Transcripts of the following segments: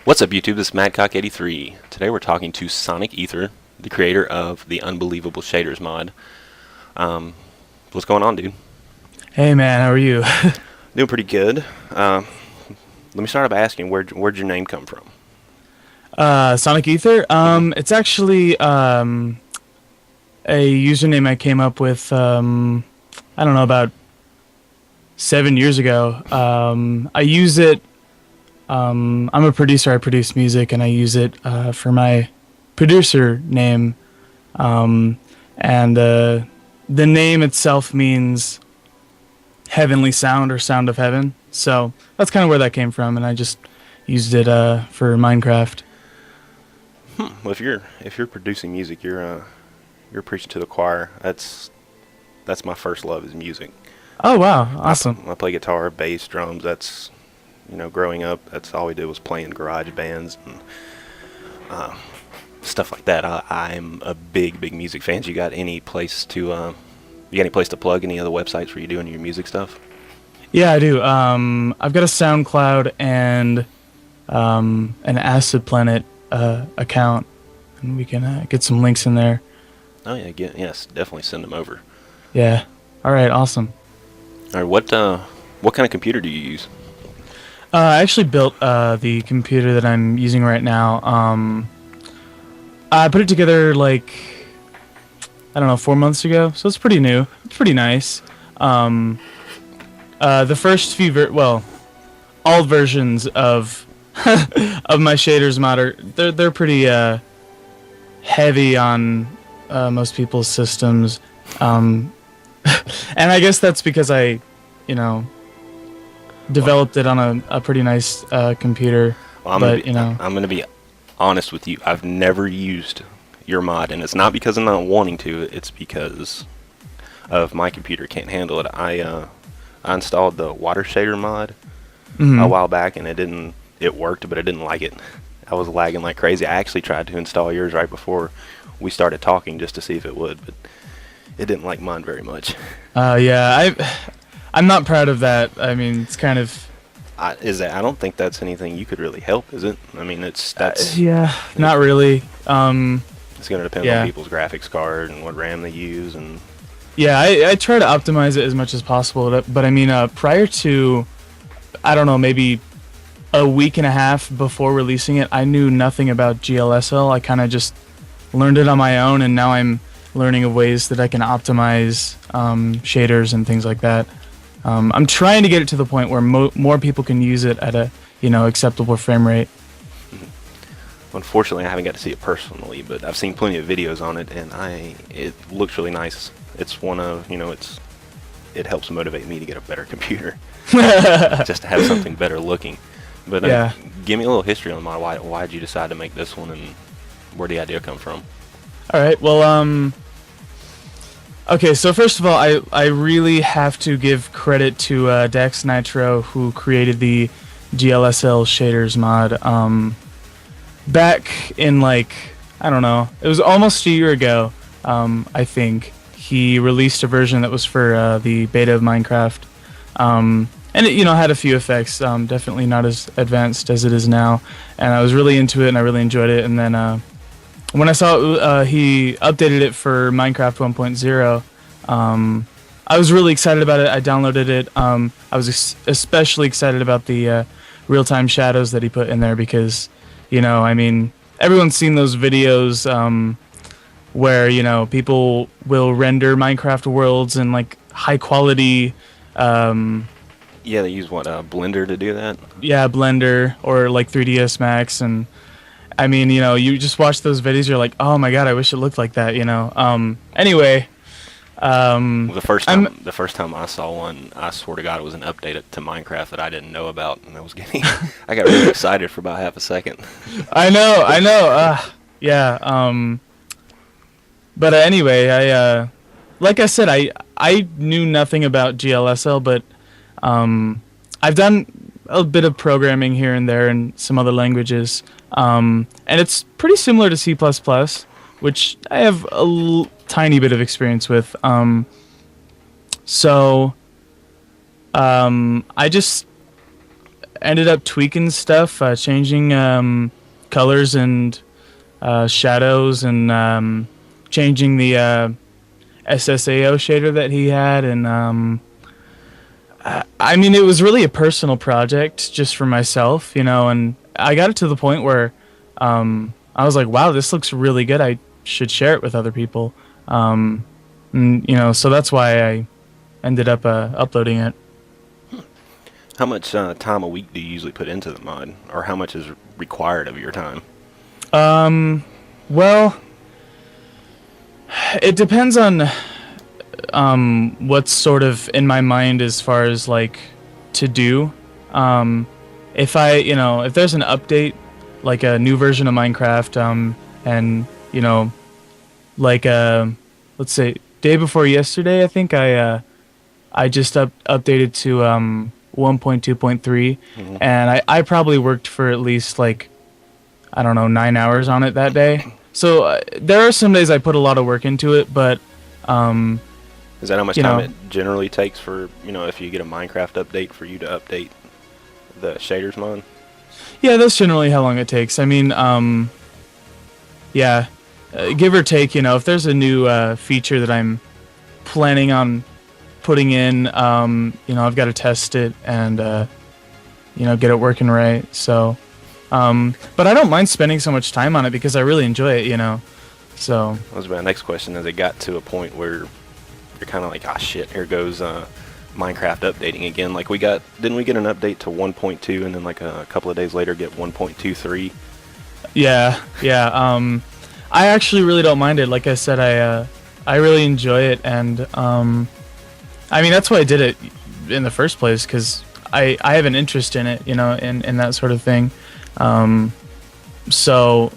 What's up, YouTube? This is Madcock83. Today we're talking to SonicEther, the creator of the Unbelievable Shaders mod. What's going on, dude? Hey, man, how are you? Doing pretty good. Let me start by asking, where'd your name come from? SonicEther? It's actually a username I came up with, I don't know, about 7 years ago. I use it. I'm a producer. I produce music, and I use it for my producer name. And the name itself means heavenly sound or sound of heaven. So that's kind of where that came from, and I just used it for Minecraft. Well, if you're producing music, you're preaching to the choir. That's my first love is music. Oh wow, awesome! I play guitar, bass, drums. That's growing up, that's all we did was play in garage bands and stuff like that. I'm a big music fan. You got any place to plug any other websites where you're doing your music stuff? Yeah, I do. I've got a SoundCloud and an Acid Planet account, and we can get some links in there. Oh yeah, yes, definitely send them over. Yeah. All right. Awesome. All right. What kind of computer do you use? I actually built the computer that I'm using right now. I put it together like, I don't know, 4 months ago, so it's pretty new. It's pretty nice. The first few, all versions of of my shaders mod they're pretty heavy on most people's systems, and I guess that's because I, developed it on a pretty nice computer. Well, I'm gonna be honest with you. I've never used your mod, and it's not because I'm not wanting to. It's because of my computer can't handle it. I installed the water shader mod a while back, and it worked, but I didn't like it. I was lagging like crazy. I actually tried to install yours right before we started talking just to see if it would, but it didn't like mine very much. Yeah, I'm not proud of that. I mean, it's kind of... I don't think that's anything you could really help, is it? I mean, not really. It's going to depend on people's graphics card and what RAM they use. And yeah, I try to optimize it as much as possible. But I mean, prior to, I don't know, maybe a week and a half before releasing it, I knew nothing about GLSL. I kind of just learned it on my own, and now I'm learning of ways that I can optimize shaders and things like that. I'm trying to get it to the point where more people can use it at a acceptable frame rate. Unfortunately, I haven't got to see it personally, but I've seen plenty of videos on it, and it looks really nice. It's one of it helps motivate me to get a better computer, just to have something better looking. But give me a little history on why did you decide to make this one, and where did the idea come from? All right. Well, okay, so first of all, I really have to give credit to Dex Nitro, who created the GLSL shaders mod. Back in, like, I don't know, it was almost a year ago, I think, he released a version that was for the beta of Minecraft. And it, had a few effects, definitely not as advanced as it is now. And I was really into it, and I really enjoyed it. And then when I saw he updated it for Minecraft 1.0, I was really excited about it. I downloaded it. I was especially excited about the real-time shadows that he put in there because, I mean, everyone's seen those videos where, people will render Minecraft worlds in, like, high-quality... yeah, they use, Blender to do that? Yeah, Blender, or, like, 3ds Max, and... I mean, you just watch those videos, you're like, oh my god, I wish it looked like that, Anyway, the first time I saw one, I swear to God, it was an update to Minecraft that I didn't know about, and I got really excited for about half a second. I know, yeah, but anyway, like I said, I knew nothing about GLSL, but, I've done a bit of programming here and there in some other languages, and it's pretty similar to C++, which I have a tiny bit of experience with. I just ended up tweaking stuff, changing colors and shadows, and changing the SSAO shader that he had, and I mean, it was really a personal project just for myself, and I got it to the point where I was like, wow, this looks really good. I should share it with other people. And, so that's why I ended up uploading it. How much time a week do you usually put into the mod, or how much is required of your time? Well, it depends on what's sort of in my mind as far as like to do. If if there's an update, like a new version of Minecraft, and like let's say day before yesterday, I think I just updated to 1.2.3, and I probably worked for at least like, I don't know, 9 hours on it that day. So there are some days I put a lot of work into it, but is that how much time it generally takes for, if you get a Minecraft update, for you to update the shaders mod? Yeah, that's generally how long it takes. I mean, yeah, give or take, if there's a new feature that I'm planning on putting in, I've got to test it and, get it working right. So, but I don't mind spending so much time on it because I really enjoy it, so. That was my next question. As it got to a point where you're kind of like, ah, shit, here goes Minecraft updating again. Like didn't we get an update to 1.2 and then like a couple of days later get 1.23? Yeah. I actually really don't mind it. Like I said, I really enjoy it, and I mean, that's why I did it in the first place, because I have an interest in it, in that sort of thing. So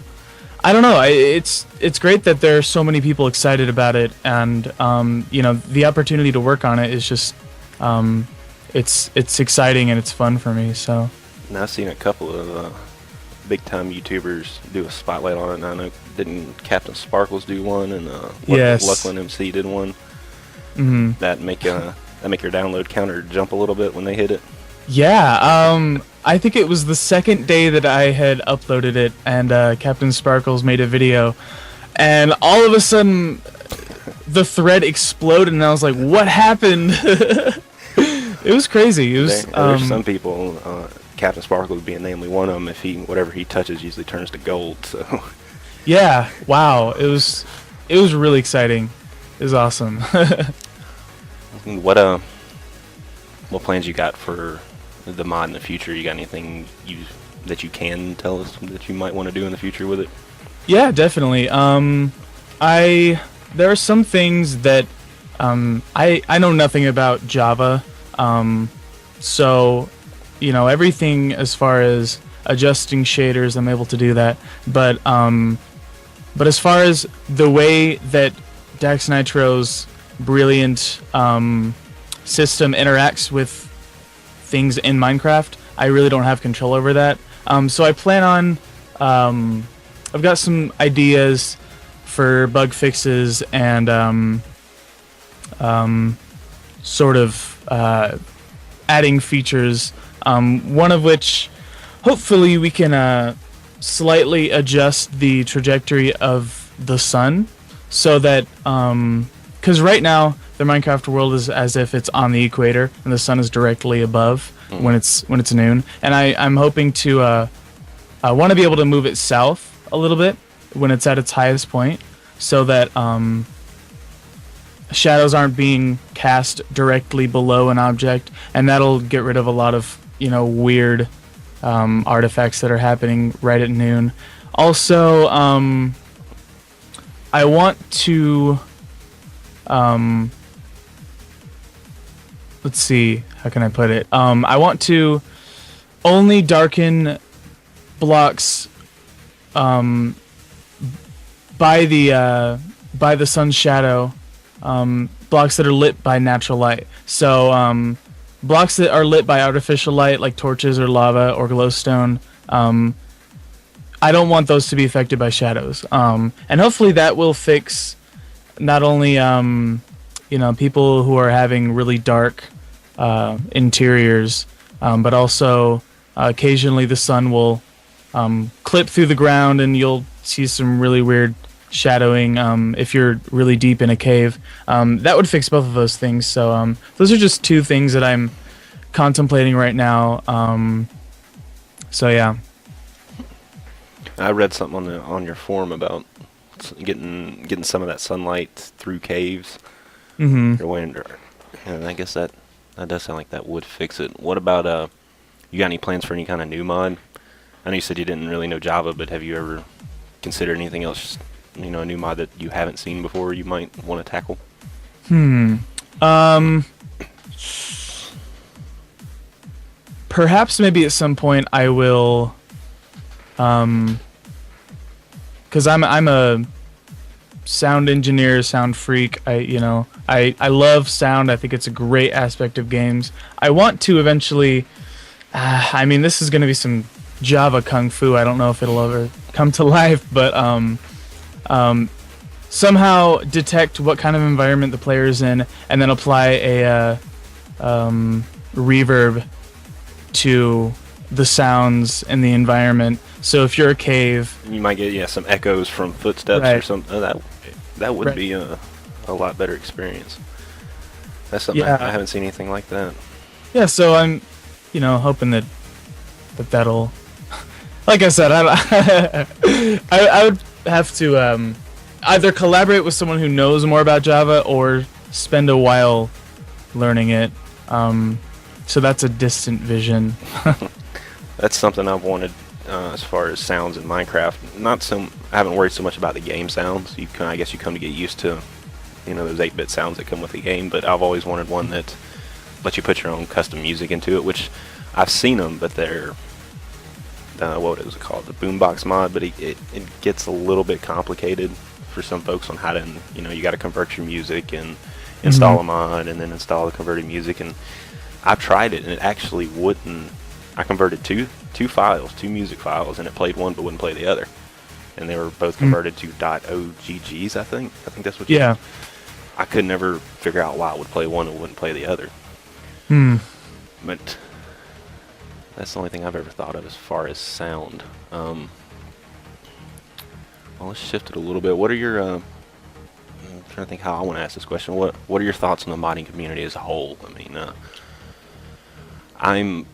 I don't know. It's great that there are so many people excited about it, and the opportunity to work on it is just it's exciting and it's fun for me. So. And I've seen a couple of big time YouTubers do a spotlight on it. And I know, didn't Captain Sparkles do one, and yes, Lucklin MC did one. Mm-hmm. That make your download counter jump a little bit when they hit it. Yeah, I think it was the second day that I had uploaded it, and Captain Sparkles made a video, and all of a sudden the thread exploded, and I was like, what happened? It was crazy. It was, there's some people, Captain Sparkles being namely one of them, whatever he touches usually turns to gold, so. Yeah, wow, it was really exciting. It was awesome. What plans you got for the mod in the future? You got anything that you can tell us that you might want to do in the future with it? Yeah, definitely. There are some things that I know nothing about Java, so everything as far as adjusting shaders, I'm able to do that. But as far as the way that Dax Nitro's brilliant system interacts with things in Minecraft, I really don't have control over that. So I plan on, I've got some ideas for bug fixes and sort of adding features, one of which hopefully we can slightly adjust the trajectory of the sun, so that because right now the Minecraft world is as if it's on the equator and the sun is directly above when it's noon, and I'm hoping to I want to be able to move it south a little bit when it's at its highest point, so that shadows aren't being cast directly below an object, and that'll get rid of a lot of weird artifacts that are happening right at noon. Also, I want to let's see, how can I put it? I want to only darken blocks by the sun's shadow, blocks that are lit by natural light. So blocks that are lit by artificial light, like torches or lava or glowstone, I don't want those to be affected by shadows. And hopefully that will fix not only people who are having really dark interiors, but also occasionally the sun will clip through the ground, and you'll see some really weird shadowing if you're really deep in a cave. That would fix both of those things. So those are just two things that I'm contemplating right now. So yeah. I read something on your forum about getting some of that sunlight through caves. Mm-hmm. Or and I guess that does sound like that would fix it. What about you got any plans for any kind of new mod? I know you said you didn't really know Java, but have you ever considered anything else? You know, a new mod that you haven't seen before you might want to tackle? Perhaps maybe at some point I will, because I'm a sound engineer, sound freak. I love sound. I think it's a great aspect of games. I want to eventually. I mean, this is going to be some Java kung fu. I don't know if it'll ever come to life, but somehow detect what kind of environment the player is in, and then apply a reverb to the sounds in the environment. So if you're a cave, You might get some echoes from footsteps or Right. something. That would Right. be a lot better experience. That's something Yeah. I haven't seen anything like that. yeah. So I'm, hoping that'll. Like I said, I would have to either collaborate with someone who knows more about Java or spend a while learning it. So that's a distant vision. That's something I've wanted as far as sounds in Minecraft. I haven't worried so much about the game sounds. I guess you come to get used to, those 8-bit sounds that come with the game. But I've always wanted one that lets you put your own custom music into it, which I've seen them, but they're what is it called? The Boombox mod. But it gets a little bit complicated for some folks on how to, you got to convert your music and install a mod and then install the converted music. And I've tried it, and it actually wouldn't. I converted two music files, and it played one but wouldn't play the other. And they were both converted to .oggs, I think. I think that's what. Yeah. I could never figure out why it would play one and wouldn't play the other. But that's the only thing I've ever thought of as far as sound. Well, let's shift it a little bit. What are your? I'm trying to think how I want to ask this question. What are your thoughts on the modding community as a whole? I mean,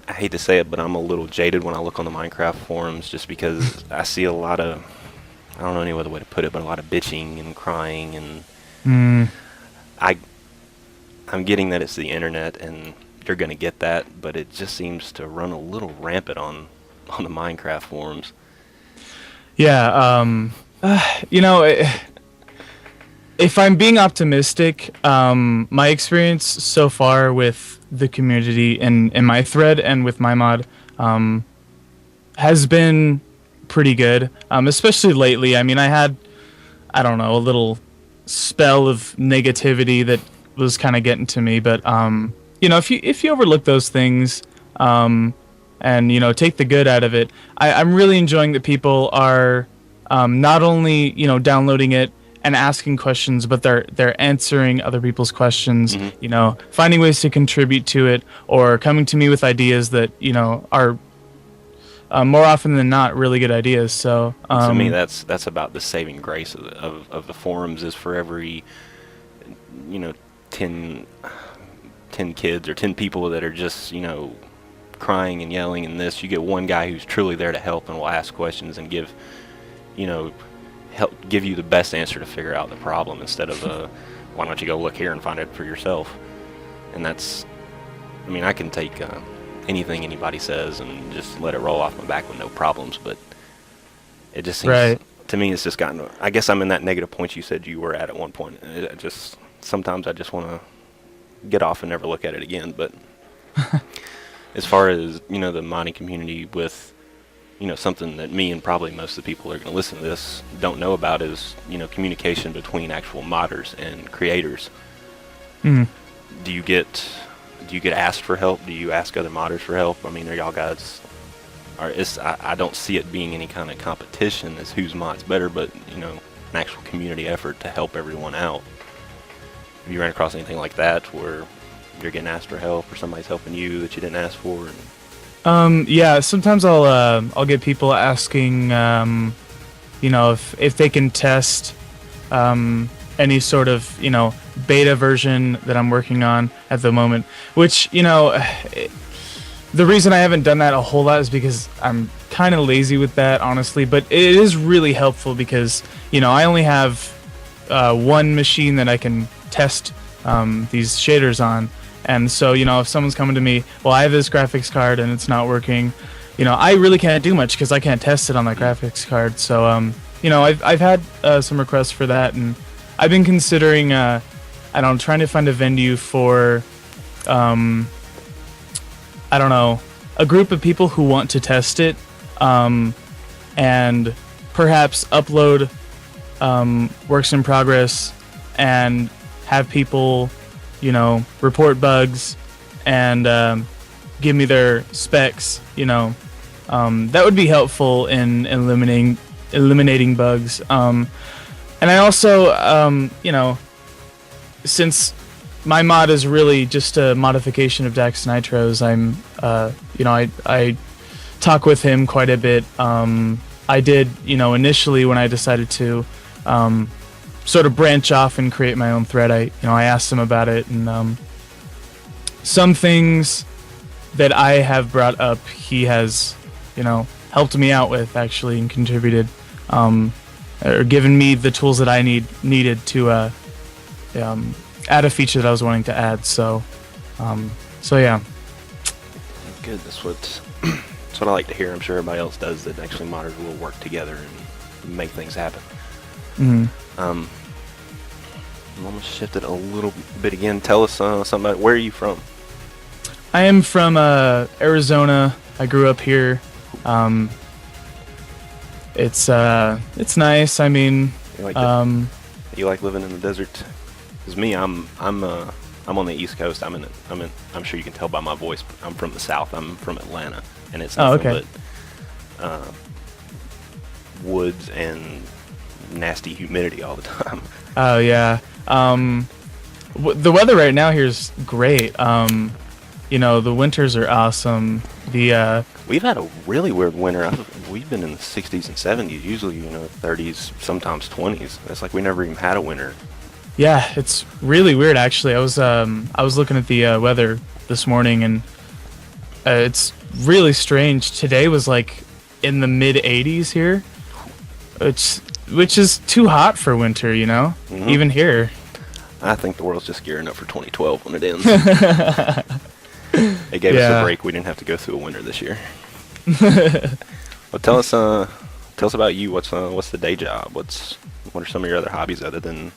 I hate to say it, but I'm a little jaded when I look on the Minecraft forums, just because I see a lot of, I don't know any other way to put it, but a lot of bitching and crying, and I'm getting that it's the internet and you're gonna get that, but it just seems to run a little rampant on the Minecraft forums. Yeah. If I'm being optimistic, my experience so far with the community in my thread and with my mod has been pretty good, especially lately. I mean, I had, I don't know, a little spell of negativity that was kind of getting to me, but if you overlook those things and take the good out of it, I'm really enjoying that people are not only downloading it and asking questions, but they're answering other people's questions. Finding ways to contribute to it, or coming to me with ideas that are more often than not really good ideas. So to me, that's about the saving grace of the forums. Is for every 10 kids or 10 people that are just crying and yelling and this, you get one guy who's truly there to help and will ask questions and give give you the best answer to figure out the problem, instead of why don't you go look here and find it for yourself. And that's, I mean, I can take anything anybody says and just let it roll off my back with no problems, but it just seems, Right. to me, it's just gotten, I guess I'm in that negative point you said you were at one point. Sometimes I just want to get off and never look at it again. But as far as the modding community, with something that me and probably most of the people that are going to listen to this don't know about, is communication between actual modders and creators. Mhm. Do you get asked for help? Do you ask other modders for help? I mean, are y'all guys? I don't see it being any kind of competition as whose mod's better, but an actual community effort to help everyone out. Have you ran across anything like that, where you're getting asked for help, or somebody's helping you that you didn't ask for? Yeah, sometimes I'll get people asking, if they can test any sort of beta version that I'm working on at the moment. Which the reason I haven't done that a whole lot is because I'm kind of lazy with that, honestly. But it is really helpful because I only have one machine that I can test these shaders on. And so, if someone's coming to me, well, I have this graphics card and it's not working, I really can't do much because I can't test it on that graphics card. So, I've had some requests for that, and I've been considering, trying to find a venue for, a group of people who want to test it, and perhaps upload works in progress and have people report bugs and give me their specs. That would be helpful in eliminating bugs. And I also, since my mod is really just a modification of Dax Nitro's, I talk with him quite a bit. I did, initially when I decided to sort of branch off and create my own thread, I asked him about it, and some things that I have brought up, he has, helped me out with actually and contributed, or given me the tools that I needed to add a feature that I was wanting to add. So yeah. Good. That's what I like to hear. I'm sure everybody else does, that actually modders will work together and make things happen. Mm-hmm. I'm almost shifted a little bit again. Tell us something about where are you from? I am from Arizona. I grew up here. It's nice. I mean, you like living in the desert? Because me, I'm on the East Coast. I'm sure you can tell by my voice, but I'm from the South. I'm from Atlanta, and it's nothing but woods and nasty humidity all the time. Oh yeah. The weather right now here is great. The winters are awesome. We've had a really weird winter. We've been in the 60s and 70s, usually 30s, sometimes 20s. It's like we never even had a winter. Yeah, it's really weird actually. I was looking at the weather this morning, and it's really strange. Today was like in the mid 80s here, which is too hot for winter, Mm-hmm. even here. I think the world's just gearing up for 2012 when it ends. They gave us a break. We didn't have to go through a winter this year. Well, tell us about you. What's the day job? What are some of your other hobbies other than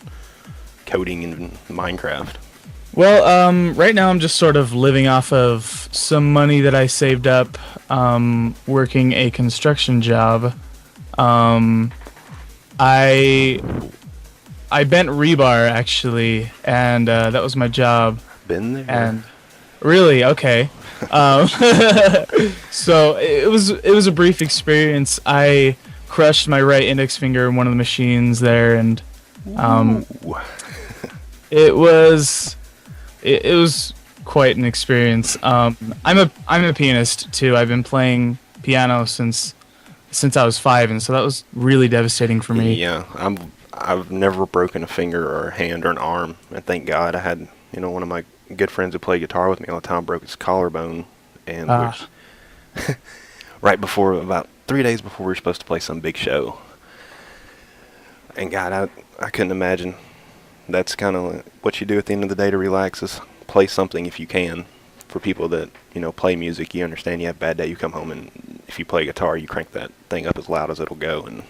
coding in Minecraft? Well, right now I'm just sort of living off of some money that I saved up, working a construction job. I bent rebar actually, and that was my job. Been there? And really, okay. So it was a brief experience. I crushed my right index finger in one of the machines there, and it was quite an experience. I'm a pianist too. I've been playing piano since I was 5, and so that was really devastating for me. Yeah, I've never broken a finger or a hand or an arm, and thank God. I had one of my good friends who played guitar with me all the time broke his collarbone, and right before, about 3 days before we were supposed to play some big show. And God, I couldn't imagine. That's kind of what you do at the end of the day to relax, is play something if you can. For people that play music, you understand you have a bad day, you come home, and if you play guitar, you crank that thing up as loud as it'll go and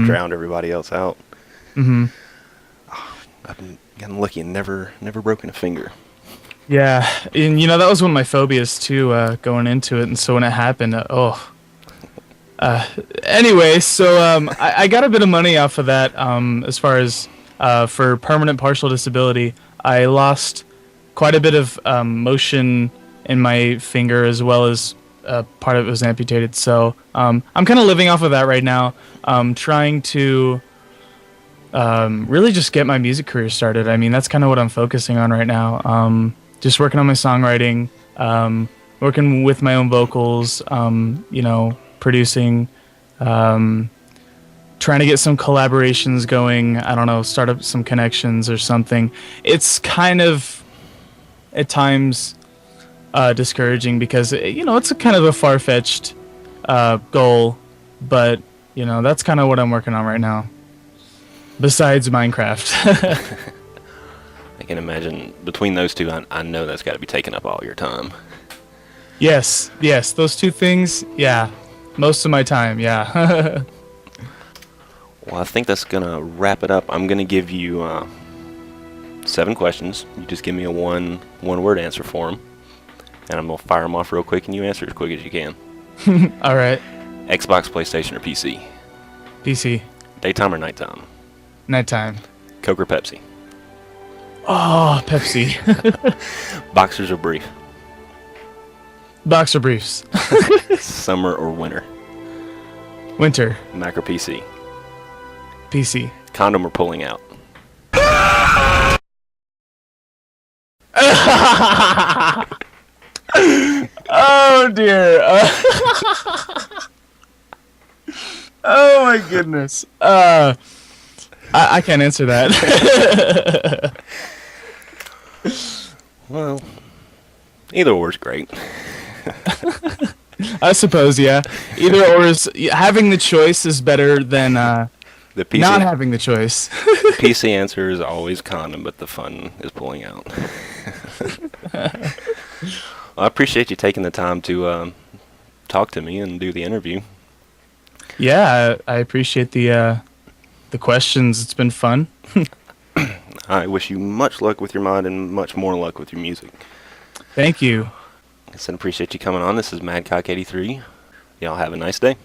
drown everybody else out. Mm-hmm. I've gotten lucky and never broken a finger. Yeah, and that was one of my phobias too, going into it, and so when it happened, anyway, so I got a bit of money off of that, as far as for permanent partial disability. I lost quite a bit of motion in my finger, as well as part of it was amputated. So I'm kind of living off of that right now, trying to really just get my music career started. I mean, that's kind of what I'm focusing on right now. Just working on my songwriting, working with my own vocals, producing, trying to get some collaborations going. I don't know, start up some connections or something. It's kind of at times discouraging because it's a kind of a far-fetched goal, but that's kind of what I'm working on right now. Besides Minecraft. I can imagine between those two, I know that's got to be taking up all your time. Yes, those two things, yeah. Most of my time, yeah. Well, I think that's going to wrap it up. I'm going to give you 7 questions. You just give me a one-word answer for them. And I'm going to fire them off real quick, and you answer as quick as you can. All right. Xbox, PlayStation, or PC? PC. Daytime or nighttime? Nighttime. Coke or Pepsi? Oh, Pepsi. Boxers or brief? Boxer briefs. Summer or winter? Winter. Mac or PC? PC. Condom or pulling out? Oh dear. Oh my goodness. I can't answer that. Well, either or is great. I suppose, yeah. Either or is having the choice is better than The PC, not having the choice. PC answer is always condom, but the fun is pulling out. Well, I appreciate you taking the time to talk to me and do the interview. Yeah, I appreciate the questions. It's been fun. I wish you much luck with your mod and much more luck with your music. Thank you. I said appreciate you coming on. This is Madcock83. Y'all have a nice day.